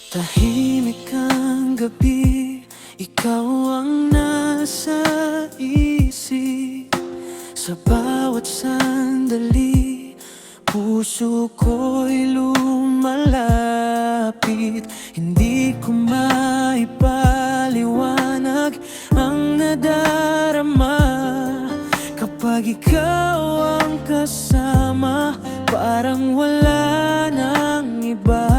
Tahimik ang gabi, ikaw ang nasa isip. Sa bawat sandali, puso ko'y lumalapit. Hindi ko maipaliwanag ang nadarama kapag ikaw ang kasama, parang wala nang iba.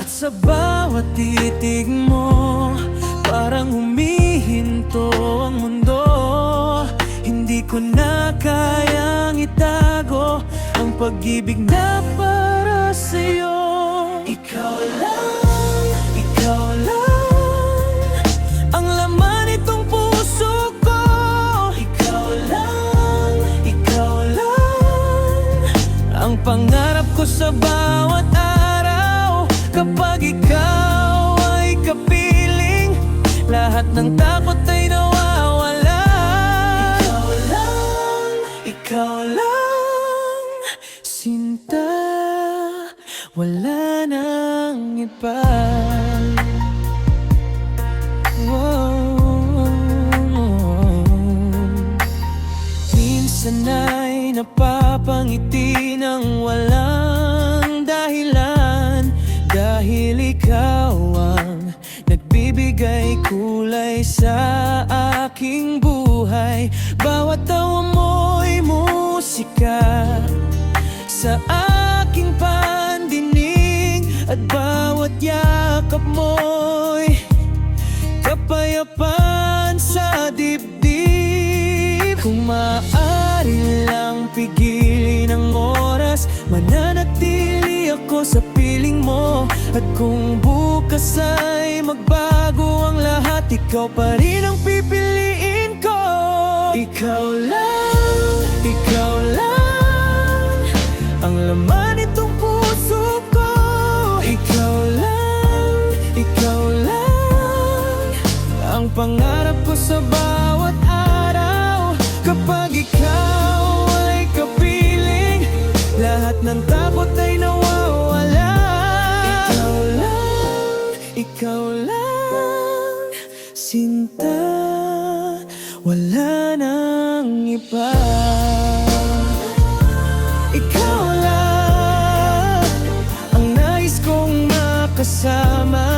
At sa bawat titig mo, parang humihinto ang mundo. Hindi ko na kayang itago ang pag-ibig na para sa'yo. Ikaw lang, ikaw lang ang laman nitong puso ko. Ikaw lang ang pangarap ko sa bawat araw. Kapag ikaw ay kapiling, lahat ng takot ay nawawala. Ikaw lang, sinta, wala nang iba. Minsan ay napapangiti ng walang dahilan, dahil ikaw ang nagbibigay kulay sa aking buhay. Bawat tawa mo'y musika sa aking pandinig, at bawat yakap mo'y kapayapaan sa dibdib. Kung maaari lang pigilin ang oras, mananatili ako sa piling mo. At kung bukas ay magbago ang lahat, ikaw pa rin ang pipiliin ko. Ikaw lang ang laman nitong puso ko. Ikaw lang ang pangarap ko sa bawat araw. Kapag ikaw ay kapiling, lahat ng takot ay nawawala. Ikaw lang, sinta, wala nang iba. Ikaw lang ang nais kong makasama